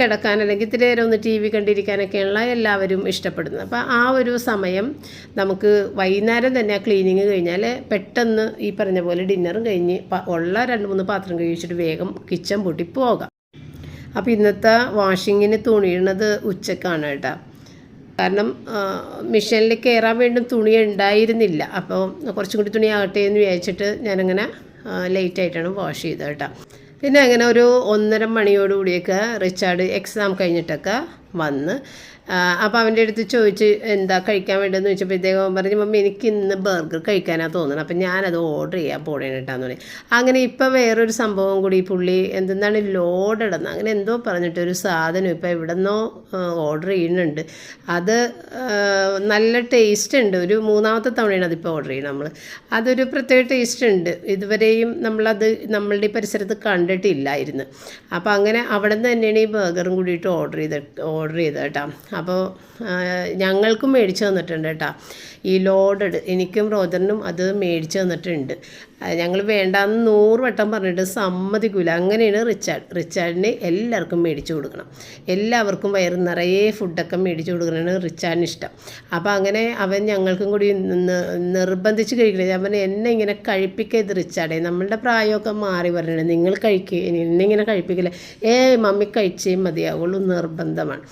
കിടക്കാൻ, അല്ലെങ്കിൽ ഇത്തിരി നേരം ഒന്ന് TV കണ്ടിരിക്കാനൊക്കെയുള്ള എല്ലാവരും ഇഷ്ടപ്പെടുന്നത്. അപ്പോൾ ആ ഒരു സമയം നമുക്ക് വൈകുന്നേരം തന്നെ ആ ക്ലീനിങ് കഴിഞ്ഞാൽ പെട്ടെന്ന് ഈ പറഞ്ഞ പോലെ ഡിന്നറും കഴിഞ്ഞ് ഉള്ള 2-3 പാത്രം കഴിച്ചിട്ട് വേഗം കിച്ചൺ പൂട്ടി പോകാം. അപ്പോൾ ഇന്നത്തെ വാഷിങ്ങിന് തുണിയിടുന്നത് ഉച്ചക്കാണ് കേട്ടോ. കാരണം മെഷീനിൽ കയറാൻ വേണ്ടി തുണി ഉണ്ടായിരുന്നില്ല. അപ്പോൾ കുറച്ചും കൂടി തുണി ആകട്ടെ എന്ന് വിചാരിച്ചിട്ട് ഞാനങ്ങനെ ലേറ്റായിട്ടാണ് വാഷ് ചെയ്തത് കേട്ടോ. പിന്നെ അങ്ങനെ ഒരു 1:30 മണിയോടുകൂടിയൊക്കെ റിച്ചാർഡ് എക്സാം കഴിഞ്ഞിട്ടൊക്കെ വന്ന് അപ്പോൾ അവൻ്റെ അടുത്ത് ചോദിച്ച് എന്താ കഴിക്കാൻ വേണ്ടതെന്ന് ചോദിച്ചപ്പോഴത്തേക്കും പറഞ്ഞു, മമ്മി എനിക്ക് ഇന്ന് ബർഗർ കഴിക്കാനാണ് തോന്നുന്നത്, അപ്പം ഞാനത് ഓർഡർ ചെയ്യാൻ പോകണേന് കേട്ടാന്ന് പറയും. അങ്ങനെ ഇപ്പോൾ വേറൊരു സംഭവം കൂടി പുള്ളി എന്താണ് ലോഡഡ് എന്ന് അങ്ങനെ എന്തോ പറഞ്ഞിട്ടൊരു സാധനം ഇപ്പോൾ എവിടെ നിന്നോ ഓർഡർ ചെയ്യുന്നുണ്ട്. അത് നല്ല ടേസ്റ്റ് ഉണ്ട്. ഒരു 3ാമത്തെ തവണയാണ് അതിപ്പോൾ ഓർഡർ ചെയ്യുന്നത് നമ്മൾ. അതൊരു പ്രത്യേക ടേസ്റ്റ് ഉണ്ട്. ഇതുവരെയും നമ്മളത് നമ്മളുടെ പരിസരത്ത് കണ്ടിട്ടില്ലായിരുന്നു. അപ്പോൾ അങ്ങനെ അവിടെ നിന്ന് തന്നെയാണ് ഈ ബർഗറും കൂടിയിട്ട് ഓർഡർ ചെയ്തത് കേട്ടോ. അപ്പോൾ ഞങ്ങൾക്കും മേടിച്ച് തന്നിട്ടുണ്ട് കേട്ടോ ഈ ലോഡഡ്. എനിക്കും റോജറിനും അത് മേടിച്ച് തന്നിട്ടുണ്ട്. ഞങ്ങൾ വേണ്ടാന്ന് 100 വട്ടം പറഞ്ഞിട്ട് സമ്മതിക്കില്ല. അങ്ങനെയാണ് റിച്ചാർഡിന് എല്ലാവർക്കും മേടിച്ചു കൊടുക്കണം, എല്ലാവർക്കും വയറ് നിറയെ ഫുഡൊക്കെ മേടിച്ചു കൊടുക്കണതാണ് റിച്ചാർഡിന് ഇഷ്ടം. അപ്പോൾ അങ്ങനെ അവൻ ഞങ്ങൾക്കും കൂടി നിർബന്ധിച്ച് കഴിക്കണേ. ഞാൻ പറഞ്ഞു എന്നെ ഇങ്ങനെ കഴിപ്പിക്കരുത് റിച്ചാർഡേ, നമ്മളുടെ പ്രായമൊക്കെ മാറി പറഞ്ഞിട്ട് നിങ്ങൾ കഴിക്കുക, എന്നെ ഇങ്ങനെ കഴിപ്പിക്കില്ല. മമ്മി കഴിച്ചേ മതിയാവുള്ളൂ, നിർബന്ധമാണ്.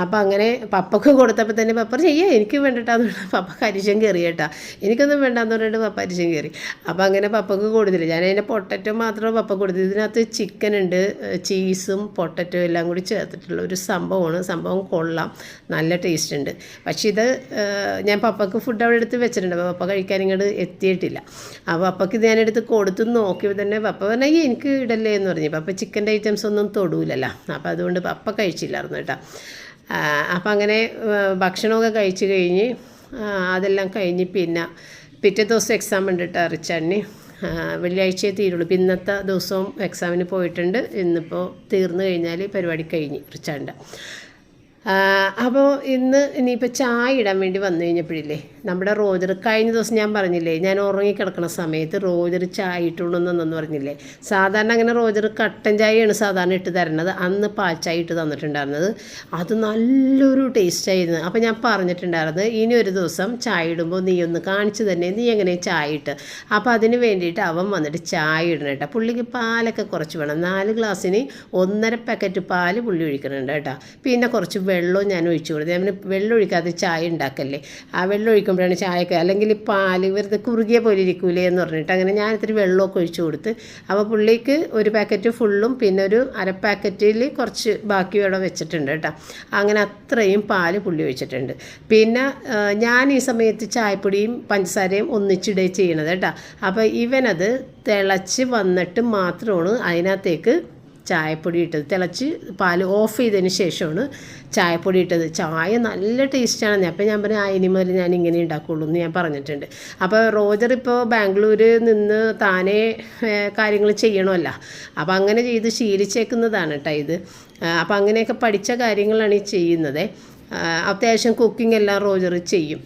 അപ്പോൾ അങ്ങനെ പപ്പക്ക് കൊടുത്തപ്പോൾ തന്നെ പപ്പ എനിക്ക് വേണ്ടിയിട്ടാന്ന് പറഞ്ഞാൽ പപ്പ അരിശം കയറി കേട്ടോ, എനിക്കൊന്നും വേണ്ടാന്ന് പറഞ്ഞിട്ട് പപ്പ അരിശം കയറി. അപ്പോൾ അങ്ങനെ പപ്പക്ക് കൊടുത്തില്ല. ഞാൻ അതിൻ്റെ പൊട്ടറ്റോ മാത്രമേ പപ്പ കൊടുത്തു. ഇതിനകത്ത് ചിക്കൻ ഉണ്ട്, ചീസും പൊട്ടറ്റോ എല്ലാം കൂടി ചേർത്തിട്ടുള്ള ഒരു സംഭവമാണ്. സംഭവം കൊള്ളാം, നല്ല ടേസ്റ്റ് ഉണ്ട്. പക്ഷേ ഇത് ഞാൻ പപ്പക്ക് ഫുഡ് അവിടെ എടുത്ത് വെച്ചിട്ടുണ്ട്. അപ്പോൾ പപ്പ കഴിക്കാൻ ഇങ്ങോട്ട് എത്തിയിട്ടില്ല. അപ്പോൾ പപ്പക്ക് ഇത് ഞാനെടുത്ത് കൊടുത്ത് നോക്കിയപ്പോൾ തന്നെ പപ്പ പറഞ്ഞാൽ എനിക്ക് ഇടല്ലേ എന്ന് പറഞ്ഞു. പപ്പ ചിക്കൻ്റെ ഐറ്റംസ് ഒന്നും തൊടൂലല്ലോ, അപ്പോൾ അതുകൊണ്ട് പപ്പ കഴിച്ചില്ലായിരുന്നു കേട്ടോ. അപ്പം അങ്ങനെ ഭക്ഷണമൊക്കെ കഴിച്ച് കഴിഞ്ഞ് അതെല്ലാം കഴിഞ്ഞ് പിന്നെ പിറ്റേ ദിവസം എക്സാം ഉണ്ട് കേട്ടോ റിച്ചാർഡിന്. വെള്ളിയാഴ്ചയെ തീരുള്ളൂ. ഇപ്പം ഇന്നത്തെ ദിവസവും എക്സാമിന് പോയിട്ടുണ്ട്. ഇന്നിപ്പോൾ തീർന്നു കഴിഞ്ഞാൽ പരിപാടി കഴിഞ്ഞ് റിച്ചാർഡിൻ്റെ. അപ്പോൾ ഇനിയിപ്പോൾ ചായ ഇടാൻ വേണ്ടി വന്നു കഴിഞ്ഞപ്പോഴില്ലേ നമ്മുടെ റോജർ, കഴിഞ്ഞ ദിവസം ഞാൻ പറഞ്ഞില്ലേ ഞാൻ ഉറങ്ങിക്കിടക്കുന്ന സമയത്ത് റോജർ ചായ ഇട്ടുകൊണ്ടെന്നു പറഞ്ഞില്ലേ. സാധാരണ അങ്ങനെ റോജർ കട്ടൻ ചായയാണ് സാധാരണ ഇട്ട് തരുന്നത്. അന്ന് പാൽ ചായ ഇട്ട് തന്നിട്ടുണ്ടായിരുന്നത്. അത് നല്ലൊരു ടേസ്റ്റായിരുന്നു. അപ്പോൾ ഞാൻ പറഞ്ഞിട്ടുണ്ടായിരുന്നത് ഇനി ഒരു ദിവസം ചായ ഇടുമ്പോൾ നീ ഒന്ന് കാണിച്ചു തന്നെ, നീ എങ്ങനെ ചായ ഇട്ട്. അപ്പോൾ അതിന് വേണ്ടിയിട്ട് അവൻ വന്നിട്ട് ചായ ഇടണം കേട്ടോ. പുള്ളിക്ക് പാലൊക്കെ കുറച്ച് വേണം. 4 ഗ്ലാസ്സിന് 1.5 പാക്കറ്റ് പാല് പുള്ളി ഒഴിക്കണുണ്ട് കേട്ടോ. പിന്നെ കുറച്ച് വെള്ളവും ഞാൻ ഒഴിച്ചു കൊടുത്തു. ഞാൻ വെള്ളം ഒഴിക്കാതെ ചായ ഉണ്ടാക്കല്ലേ, ആ വെള്ളം ഒഴിക്കുമ്പോഴാണ് ചായക്ക്, അല്ലെങ്കിൽ പാല് വെറുതെ കുറുകിയ പോലെ ഇരിക്കൂലേ എന്ന് പറഞ്ഞിട്ട് അങ്ങനെ ഞാൻ ഇത്തിരി വെള്ളമൊക്കെ ഒഴിച്ചു കൊടുത്ത്. അപ്പോൾ പുള്ളിക്ക് 1 പാക്കറ്റ് ഫുള്ളും പിന്നെ ഒരു 1/2 പാക്കറ്റിൽ കുറച്ച് ബാക്കി ഇവിടെ വെച്ചിട്ടുണ്ട് കേട്ടോ. അങ്ങനെ അത്രയും പാല് പുള്ളി ഒഴിച്ചിട്ടുണ്ട്. പിന്നെ ഞാൻ ഈ സമയത്ത് ചായപ്പൊടിയും പഞ്ചസാരയും ഒന്നിച്ചിടുകയും ചെയ്യണത് കേട്ടോ. അപ്പോൾ ഇവനത് തിളച്ച് വന്നിട്ട് മാത്രമാണ് അതിനകത്തേക്ക് ചായപ്പൊടി ഇട്ടത്. തിളച്ച് പാൽ ഓഫ് ചെയ്തതിന് ശേഷമാണ് ചായപ്പൊടി ഇട്ടത്. ചായ നല്ല ടേസ്റ്റാണ്. അപ്പോൾ ഞാൻ പറഞ്ഞു ഇനി മുതൽ ഞാൻ ഇങ്ങനെ ഉണ്ടാക്കുള്ളൂ എന്ന് ഞാൻ പറഞ്ഞിട്ടുണ്ട്. അപ്പോൾ റോജർ ഇപ്പോൾ ബാംഗ്ലൂരിൽ നിന്ന് താനേ കാര്യങ്ങൾ ചെയ്യണമല്ല, അപ്പോൾ അങ്ങനെ ചെയ്ത് ശീലിച്ചേക്കുന്നതാണ് കേട്ടോ ഇത്. അപ്പോൾ അങ്ങനെയൊക്കെ പഠിച്ച കാര്യങ്ങളാണ് ഈ ചെയ്യുന്നത്. അത്യാവശ്യം കുക്കിംഗ് എല്ലാം റോജർ ചെയ്യും.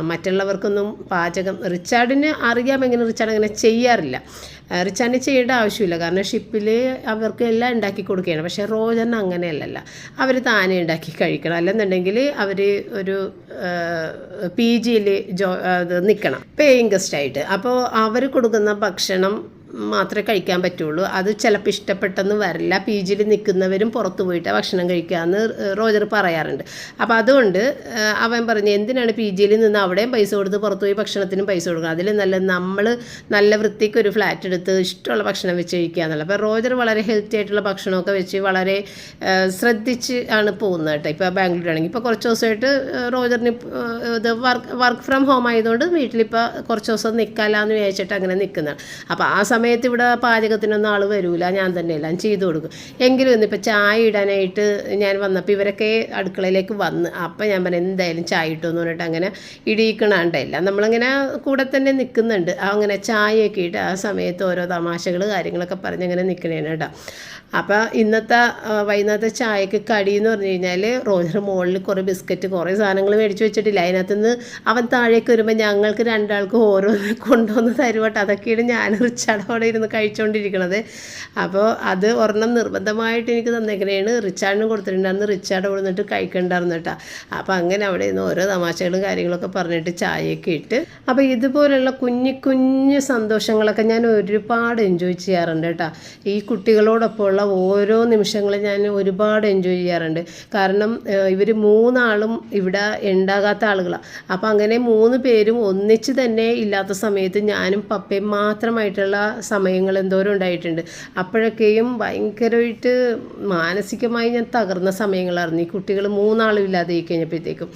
മറ്റുള്ളവർക്കൊന്നും പാചകം റിച്ചാർഡിന് അറിയാമെങ്കിലും റിച്ചാർഡ് അങ്ങനെ ചെയ്യാറില്ല. റിച്ചാർഡിന് ചെയ്യേണ്ട ആവശ്യമില്ല, കാരണം ഷിപ്പിൽ അവർക്ക് എല്ലാം ഉണ്ടാക്കി കൊടുക്കുകയാണ്. പക്ഷേ റോജറിന് അങ്ങനെയല്ലല്ല, അവർ താനേ ഉണ്ടാക്കി കഴിക്കണം. അല്ലെന്നുണ്ടെങ്കിൽ അവർ ഒരു PGയിൽ നിൽക്കണം, പേയിങ് ഗസ്റ്റായിട്ട്. അപ്പോൾ അവർ കൊടുക്കുന്ന ഭക്ഷണം മാത്രമേ കഴിക്കാൻ പറ്റുള്ളൂ. അത് ചിലപ്പോൾ ഇഷ്ടപ്പെട്ടെന്ന് വരില്ല. PGയിൽ നിൽക്കുന്നവരും പുറത്ത് പോയിട്ട് ഭക്ഷണം കഴിക്കാമെന്ന് റോജർ പറയാറുണ്ട്. അപ്പോൾ അതുകൊണ്ട് അവൻ പറഞ്ഞു എന്തിനാണ് PGയിൽ നിന്ന് അവിടെയും പൈസ കൊടുത്ത് പുറത്ത് പോയി ഭക്ഷണത്തിനും പൈസ കൊടുക്കണം, അതിൽ നല്ല നമ്മൾ നല്ല വൃത്തിക്ക് ഒരു ഫ്ലാറ്റ് എടുത്ത് ഇഷ്ടമുള്ള ഭക്ഷണം വെച്ച് കഴിക്കുക എന്നുള്ളത്. അപ്പോൾ റോജർ വളരെ ഹെൽത്തി ആയിട്ടുള്ള ഭക്ഷണമൊക്കെ വെച്ച് വളരെ ശ്രദ്ധിച്ച് ആണ് പോകുന്നത് കേട്ടോ. ഇപ്പോൾ ബാംഗ്ലൂരാണെങ്കിൽ ഇപ്പോൾ കുറച്ച് ദിവസമായിട്ട് റോജറിന് ഇത് വർക്ക് ഫ്രം ഹോം ആയതുകൊണ്ട് വീട്ടിലിപ്പോൾ കുറച്ച് ദിവസം നിൽക്കാമെന്ന് വിചാരിച്ചിട്ട് അങ്ങനെ നിൽക്കുന്നതാണ്. അപ്പോൾ ആ സമയത്ത് ഇവിടെ പാചകത്തിനൊന്നും ആൾ വരില്ല, ഞാൻ തന്നെ എല്ലാം ചെയ്തു കൊടുക്കും. എങ്കിലും ഇന്നിപ്പോൾ ചായ ഇടാനായിട്ട് ഞാൻ വന്നപ്പോൾ ഇവരൊക്കെ അടുക്കളയിലേക്ക് വന്ന്, അപ്പം ഞാൻ പറഞ്ഞു എന്തായാലും ചായ ഇട്ടുമെന്ന് പറഞ്ഞിട്ട് അങ്ങനെ ഇടിയിക്കണണ്ടല്ല, നമ്മളിങ്ങനെ കൂടെ തന്നെ നിൽക്കുന്നുണ്ട്. അങ്ങനെ ചായയൊക്കെ ഇട്ട് ആ സമയത്ത് ഓരോ തമാശകൾ കാര്യങ്ങളൊക്കെ പറഞ്ഞ് അങ്ങനെ നിൽക്കണേണ് കേട്ടോ. അപ്പോൾ ഇന്നത്തെ വൈകുന്നേരത്തെ ചായക്ക് കടി എന്ന് പറഞ്ഞു കഴിഞ്ഞാൽ റോജർ മുകളിൽ കുറേ ബിസ്ക്കറ്റ് കുറേ സാധനങ്ങൾ മേടിച്ച് വെച്ചിട്ടില്ല. അതിനകത്തുനിന്ന് അവൻ താഴേക്ക് വരുമ്പോൾ ഞങ്ങൾക്ക് 2 ആൾക്ക് ഓരോന്ന് കൊണ്ടുവന്ന് തരുവട്ടെ. അതൊക്കെയാണ് ഞാൻ റിച്ചാർഡോടെ ഇരുന്ന് കഴിച്ചുകൊണ്ടിരിക്കണത്. അപ്പോൾ അത് ഒരെണ്ണം നിർബന്ധമായിട്ട് എനിക്ക് തന്നേക്കണേണ്. റിച്ചാർഡിനും കൊടുത്തിട്ടുണ്ടായിരുന്നു, റിച്ചാർഡ് അവിടെ നിന്നിട്ട് കഴിക്കണ്ടായിരുന്നു കേട്ടോ. അപ്പോൾ അങ്ങനെ അവിടെ നിന്ന് ഓരോ തമാശകളും കാര്യങ്ങളൊക്കെ പറഞ്ഞിട്ട് ചായയൊക്കെ ഇട്ട്. അപ്പോൾ ഇതുപോലുള്ള കുഞ്ഞു കുഞ്ഞു സന്തോഷങ്ങളൊക്കെ ഞാൻ ഒരുപാട് എൻജോയ് ചെയ്യാറുണ്ട് കേട്ടോ. ഈ കുട്ടികളോടൊപ്പമുള്ള ഓരോ നിമിഷങ്ങളും ഞാൻ ഒരുപാട് എൻജോയ് ചെയ്യാറുണ്ട്. കാരണം ഇവർ 3 ആളും ഇവിടെ ഉണ്ടാകാത്ത ആളുകളാണ്. അപ്പോൾ അങ്ങനെ 3 പേരും ഒന്നിച്ച് തന്നെ ഇല്ലാത്ത സമയത്ത് ഞാനും പപ്പയും മാത്രമായിട്ടുള്ള സമയങ്ങൾ എന്തോരം ഉണ്ടായിട്ടുണ്ട്. അപ്പോഴൊക്കെയും ഭയങ്കരമായിട്ട് മാനസികമായി ഞാൻ തകർന്ന സമയങ്ങളായിരുന്നു. ഈ കുട്ടികൾ 3 ആളും ഇല്ലാതെ കഴിഞ്ഞപ്പോഴത്തേക്കും.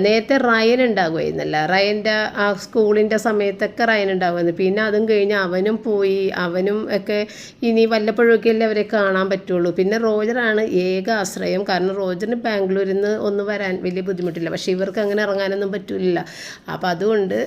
നേരത്തെ റയൻ ഉണ്ടാകുമായിരുന്നല്ല, റയൻ്റെ ആ സ്കൂളിൻ്റെ സമയത്തൊക്കെ റയൻ ഉണ്ടാകുമായിരുന്നു. പിന്നെ അതും കഴിഞ്ഞ് അവനും പോയി, അവനും ഒക്കെ ഇനി വല്ലപ്പോഴൊക്കെയല്ലേ അവരെ കാണാൻ പറ്റുള്ളൂ. പിന്നെ റോജറാണ് ഏക ആശ്രയം. കാരണം റോജറിന് ബാംഗ്ലൂരിൽ നിന്ന് ഒന്ന് വരാൻ വലിയ ബുദ്ധിമുട്ടില്ല, പക്ഷേ ഇവർക്ക് അങ്ങനെ ഇറങ്ങാനൊന്നും പറ്റില്ല. അപ്പോൾ അതുകൊണ്ട്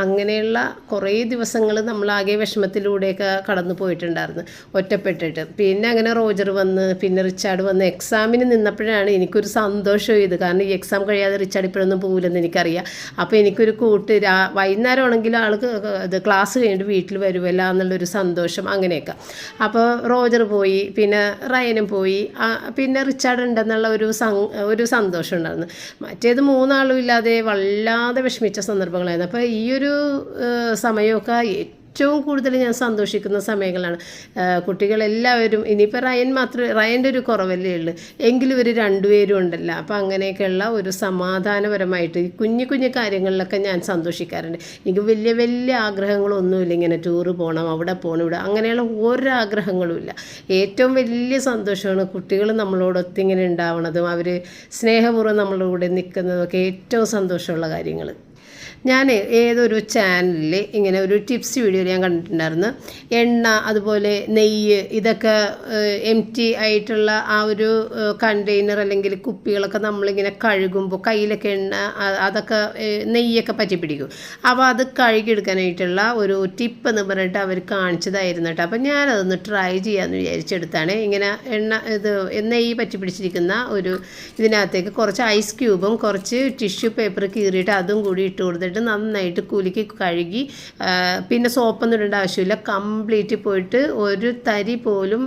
അങ്ങനെയുള്ള കുറേ ദിവസങ്ങൾ നമ്മളാകെ വിഷമത്തിലൂടെ കൂടെയൊക്കെ കടന്നു പോയിട്ടുണ്ടായിരുന്നു ഒറ്റപ്പെട്ടിട്ട്. പിന്നെ അങ്ങനെ റോജർ വന്ന് പിന്നെ റിച്ചാർഡ് വന്ന് എക്സാമിന് നിന്നപ്പോഴാണ് എനിക്കൊരു സന്തോഷം ഇത്. കാരണം ഈ എക്സാം കഴിയാതെ റിച്ചാർഡ് ഇപ്പോഴൊന്നും പോകില്ലെന്ന് എനിക്കറിയാം. അപ്പോൾ എനിക്കൊരു കൂട്ട് വൈകുന്നേരമാണെങ്കിലും ആൾക്ക് ഇത് ക്ലാസ് കഴിഞ്ഞിട്ട് വീട്ടിൽ വരുമല്ലോ എന്നുള്ളൊരു സന്തോഷം അങ്ങനെയൊക്കെ. അപ്പോൾ റോജർ പോയി, പിന്നെ റയനും പോയി, പിന്നെ റിച്ചാർഡ് ഉണ്ടെന്നുള്ള ഒരു സന്തോഷം ഉണ്ടായിരുന്നു. മറ്റേത് മൂന്നാളും ഇല്ലാതെ വല്ലാതെ വിഷമിച്ച സന്ദർഭങ്ങളായിരുന്നു. അപ്പോൾ ഈ ഒരു സമയമൊക്കെ ഏറ്റവും കൂടുതൽ ഞാൻ സന്തോഷിക്കുന്ന സമയങ്ങളാണ്. കുട്ടികളെല്ലാവരും ഇനിയിപ്പോൾ റയൻ്റെ ഒരു കുറവല്ലേ ഉള്ളൂ, എങ്കിലും ഇവർ രണ്ടുപേരും ഉണ്ടല്ലോ. അപ്പോൾ അങ്ങനെയൊക്കെയുള്ള ഒരു സമാധാനപരമായിട്ട് ഈ കുഞ്ഞു കുഞ്ഞു കാര്യങ്ങളിലൊക്കെ ഞാൻ സന്തോഷിക്കാറുണ്ട്. എനിക്ക് വലിയ വലിയ ആഗ്രഹങ്ങളൊന്നുമില്ല, ഇങ്ങനെ ടൂറ് പോകണം, അവിടെ പോകണം, ഇവിടെ അങ്ങനെയുള്ള ഓരോ ആഗ്രഹങ്ങളും ഇല്ല. ഏറ്റവും വലിയ സന്തോഷമാണ് കുട്ടികൾ നമ്മളോടൊത്ത് ഇങ്ങനെ ഉണ്ടാവണതും അവർ സ്നേഹപൂർവ്വം നമ്മളുടെ കൂടെ നിൽക്കുന്നതൊക്കെ ഏറ്റവും സന്തോഷമുള്ള കാര്യങ്ങൾ. ഞാൻ ഏതൊരു ചാനലിൽ ഇങ്ങനെ ഒരു ടിപ്സ് വീഡിയോ ഞാൻ കണ്ടിട്ടുണ്ടായിരുന്നു. എണ്ണ, അതുപോലെ നെയ്യ്, ഇതൊക്കെ എംറ്റി ആയിട്ടുള്ള ആ ഒരു കണ്ടെയ്നർ അല്ലെങ്കിൽ കുപ്പികളൊക്കെ നമ്മളിങ്ങനെ കഴുകുമ്പോൾ കയ്യിലൊക്കെ എണ്ണ അതൊക്കെ നെയ്യൊക്കെ പറ്റി പിടിക്കും. അപ്പോൾ അത് കഴുകിയെടുക്കാനായിട്ടുള്ള ഒരു ടിപ്പ് എന്ന് പറഞ്ഞിട്ട് അവർ കാണിച്ചതായിരുന്നു കേട്ടോ. അപ്പോൾ ഞാനതൊന്ന് ട്രൈ ചെയ്യാമെന്ന് വിചാരിച്ചെടുത്താണ്. ഇങ്ങനെ നെയ്യ് പറ്റി പിടിച്ചിരിക്കുന്ന ഇതിനകത്തേക്ക് കുറച്ച് ഐസ് ക്യൂബും കുറച്ച് ടിഷ്യൂ പേപ്പർ കീറിയിട്ട് അതും കൂടി ഇട്ട് കൊടുത്തിട്ട് നന്നായിട്ട് കുലുക്കി കഴുകി, പിന്നെ സോപ്പൊന്നും ഇടേണ്ട ആവശ്യമില്ല. കംപ്ലീറ്റ് പോയിട്ട് ഒരു തരി പോലും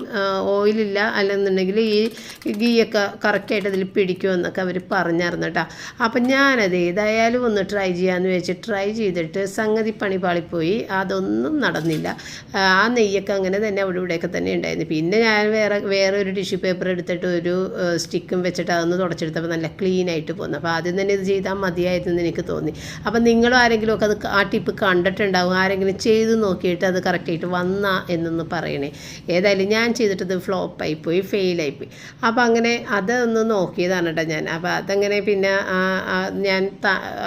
ഓയിലില്ല, അല്ലെന്നുണ്ടെങ്കിൽ ഈ ഗീയൊക്കെ കറക്റ്റായിട്ട് അതിൽ പിടിക്കുമെന്നൊക്കെ അവർ പറഞ്ഞിരുന്നു കേട്ടോ. അപ്പം ഞാനത് ഏതായാലും ഒന്ന് ട്രൈ ചെയ്യാമെന്ന് വെച്ച് ട്രൈ ചെയ്തിട്ട് സംഗതി പണി പാളിപ്പോയി. അതൊന്നും നടന്നില്ല. ആ നെയ്യൊക്കെ അങ്ങനെ തന്നെ അവിടെ ഇവിടെയൊക്കെ തന്നെ ഉണ്ടായിരുന്നു. പിന്നെ ഞാൻ വേറെ ഒരു ടിഷ്യൂ പേപ്പർ എടുത്തിട്ട് ഒരു സ്റ്റിക്കും വെച്ചിട്ട് അതൊന്ന് തുടച്ചെടുത്തപ്പോൾ നല്ല ക്ലീനായിട്ട് പോകുന്നു. അപ്പോൾ ആദ്യം തന്നെ ഇത് ചെയ്താൽ മതിയായിരുന്നു എനിക്ക് തോന്നി. അപ്പം നിങ്ങളും ആരെങ്കിലുമൊക്കെ ആ ടിപ്പ് കണ്ടിട്ടുണ്ടാവും, ആരെങ്കിലും ചെയ്ത് നോക്കിയിട്ട് അത് കറക്റ്റായിട്ട് വന്നാ എന്നൊന്ന് പറയണേ. ഏതായാലും ഞാൻ ചെയ്തിട്ടത് ഫ്ലോപ്പായിപ്പോയി, ഫെയിലായിപ്പോയി. അപ്പോൾ അങ്ങനെ അതൊന്ന് നോക്കിയതാണ് കേട്ടോ ഞാൻ. അപ്പോൾ അതങ്ങനെ പിന്നെ ഞാൻ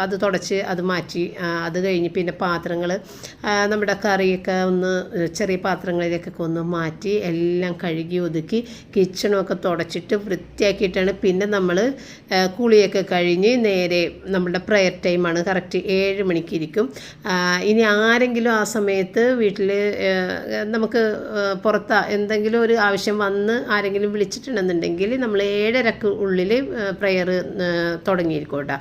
അത് തുടച്ച് അത് മാറ്റി. അത് കഴിഞ്ഞ് പിന്നെ പാത്രങ്ങൾ, നമ്മുടെ കറിയൊക്കെ ഒന്ന് ചെറിയ പാത്രങ്ങളിലേക്കൊക്കെ ഒന്ന് മാറ്റി എല്ലാം കഴുകി ഒതുക്കി കിച്ചണൊക്കെ തുടച്ചിട്ട് വൃത്തിയാക്കിയിട്ടാണ് പിന്നെ നമ്മൾ കുളിയൊക്കെ കഴിഞ്ഞ് നേരെ നമ്മുടെ പ്രെയർ ടൈമാണ്. കറക്റ്റ് 7 മണിക്ക് ഇരിക്കും. ഇനി ആരെങ്കിലും ആ സമയത്ത് വീട്ടിൽ നമുക്ക് പുറത്ത് എന്തെങ്കിലും ഒരു ആവശ്യം വന്ന് ആരെങ്കിലും വിളിച്ചിട്ടുണ്ടെന്നുണ്ടെങ്കിൽ നമ്മൾ 7:30 ഉള്ളിൽ പ്രെയർ തുടങ്ങിയിരിക്കും കേട്ടോ.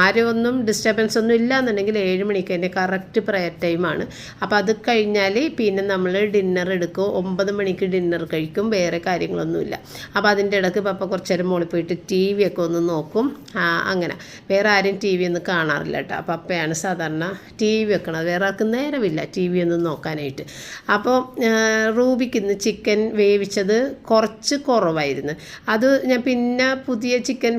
ആരും ഒന്നും ഡിസ്റ്റർബൻസ് ഒന്നും ഇല്ല എന്നുണ്ടെങ്കിൽ 7 മണിക്ക് തന്നെ കറക്റ്റ് പ്രെയർ ടൈമാണ്. അപ്പോൾ അത് കഴിഞ്ഞാൽ പിന്നെ നമ്മൾ ഡിന്നർ എടുക്കും. 9 മണിക്ക് ഡിന്നർ കഴിക്കും. വേറെ കാര്യങ്ങളൊന്നുമില്ല. അപ്പോൾ അതിൻ്റെ ഇടയ്ക്ക് പപ്പ കുറച്ച് നേരം മുകളിൽ പോയിട്ട് TV ഒക്കെ ഒന്ന് നോക്കും. അങ്ങനെ വേറെ ആരും TV ഒന്നും കാണാറില്ല കേട്ടോ. പപ്പയാണ് സാധാരണ TV വെക്കണത്. വേറെ ആർക്കും നേരമില്ല TV ഒന്നും നോക്കാനായിട്ട്. അപ്പോൾ റൂബിക്ക് ഇന്ന് ചിക്കൻ വേവിച്ചത് കുറച്ച് കുറവായിരുന്നു. അത് ഞാൻ പിന്നെ പുതിയ ചിക്കൻ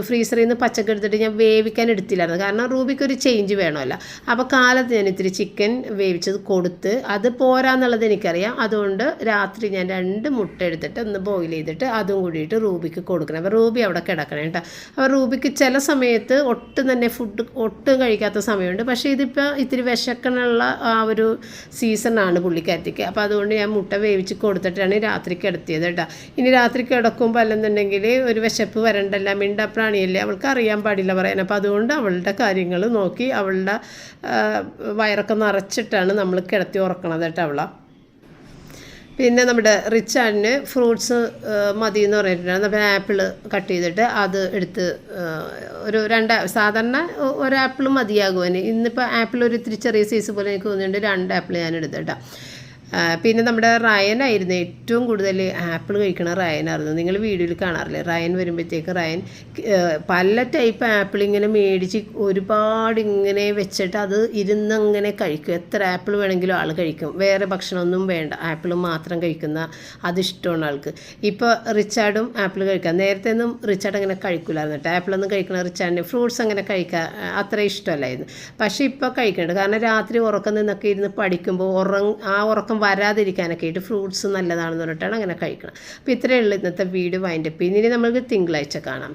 ഫ്രീസറിൽ നിന്ന് പച്ചക്ക് എടുത്തിട്ട് ഞാൻ വേവിക്കാൻ എടുത്തില്ലായിരുന്നു. കാരണം റൂബിക്ക് ഒരു ചേഞ്ച് വേണമല്ലോ. അപ്പോൾ കാലത്ത് ഞാൻ ഇത്തിരി ചിക്കൻ വേവിച്ചത് കൊടുത്ത് അത് പോരാന്നുള്ളത് എനിക്കറിയാം. അതുകൊണ്ട് രാത്രി ഞാൻ 2 മുട്ട എടുത്തിട്ട് ഒന്ന് ബോയിൽ ചെയ്തിട്ട് അതും കൂടിയിട്ട് റൂബിക്ക് കൊടുക്കണം. അപ്പോൾ റൂബി അവിടെ കിടക്കണം കേട്ടോ. അപ്പോൾ റൂബിക്ക് ചില സമയത്ത് ഒട്ടും തന്നെ ഫുഡ് ഒട്ടും കഴിക്കാത്ത സമയമുണ്ട്. പക്ഷേ ഇതിപ്പോൾ ഇത്തിരി വിശക്കണുള്ള ആ ഒരു സീസണാണ് പുള്ളിക്കാരത്തേക്ക്. അപ്പോൾ അതുകൊണ്ട് ഞാൻ മുട്ട വേവിച്ച് കൊടുത്തിട്ടാണ് രാത്രി കിടത്തിയത് കേട്ടോ. ഇനി രാത്രി കിടക്കുമ്പോൾ അല്ലെന്നുണ്ടെങ്കിൽ ഒരു വിശപ്പ് വരണ്ടല്ല, മിണ്ടപ്രാണിയല്ലേ, അവൾക്ക് അറിയാൻ പാടില്ല പറയാൻ. അപ്പോൾ അതുകൊണ്ട് അവളുടെ കാര്യങ്ങൾ നോക്കി അവളുടെ വയറൊക്കെ നിറച്ചിട്ടാണ് നമ്മൾ കിടത്തി ഉറക്കണത് കേട്ടോ അവളെ. പിന്നെ നമ്മുടെ റിച്ചാർഡിന് ഫ്രൂട്ട്സ് മതി എന്ന് പറഞ്ഞിട്ടുണ്ടായിരുന്നു. അപ്പോൾ ആപ്പിൾ കട്ട് ചെയ്തിട്ട് അത് എടുത്ത് ഒരു സാധാരണ ഒരു ആപ്പിൾ മതിയാകും. ഇന്നിപ്പോൾ ആപ്പിൾ ഒരു ഇത്തിരി ചെറിയ സൈസ് പോലെ എനിക്ക് തോന്നിയിട്ടുണ്ട്. 2 ആപ്പിൾ ഞാൻ എടുത്തിട്ടാണ്. പിന്നെ നമ്മുടെ റയനായിരുന്നു ഏറ്റവും കൂടുതൽ ആപ്പിൾ കഴിക്കണ റയനായിരുന്നു. നിങ്ങൾ വീഡിയോയിൽ കാണാറില്ലേ, റയൻ വരുമ്പോഴത്തേക്ക് റയൻ പല ടൈപ്പ് ആപ്പിൾ ഇങ്ങനെ മേടിച്ച് ഒരുപാട് ഇങ്ങനെ വെച്ചിട്ട് അത് ഇരുന്നങ്ങനെ കഴിക്കും. എത്ര ആപ്പിൾ വേണമെങ്കിലും ആൾ കഴിക്കും. വേറെ ഭക്ഷണമൊന്നും വേണ്ട, ആപ്പിൾ മാത്രം കഴിക്കുന്ന അതിഷ്ടമാണ് ആൾക്ക്. ഇപ്പോൾ റിച്ചാർഡും ആപ്പിൾ കഴിക്കാം. നേരത്തെ ഒന്നും റിച്ചാർഡ് അങ്ങനെ കഴിക്കില്ലായിരുന്നു കേട്ടോ. ആപ്പിളൊന്നും കഴിക്കണ റിച്ചാർഡിന് ഫ്രൂട്ട്സ് അങ്ങനെ കഴിക്കാൻ അത്ര ഇഷ്ടമല്ലായിരുന്നു. പക്ഷേ ഇപ്പോൾ കഴിക്കുന്നുണ്ട്. കാരണം രാത്രി ഉറക്കം നിന്നൊക്കെ ഇരുന്ന് പഠിക്കുമ്പോൾ ഉറക്കം വരാതിരിക്കാനൊക്കെ ആയിട്ട് ഫ്രൂട്ട്സ് നല്ലതാണെന്ന് പറഞ്ഞിട്ടാണ് അങ്ങനെ കഴിക്കണം. അപ്പോൾ ഇത്രയേ ഉള്ളൂ ഇന്നത്തെ വീഡിയോ വൈൻഡപ്പ്. ഇനി നമ്മൾക്ക് തിങ്കളാഴ്ച കാണാം.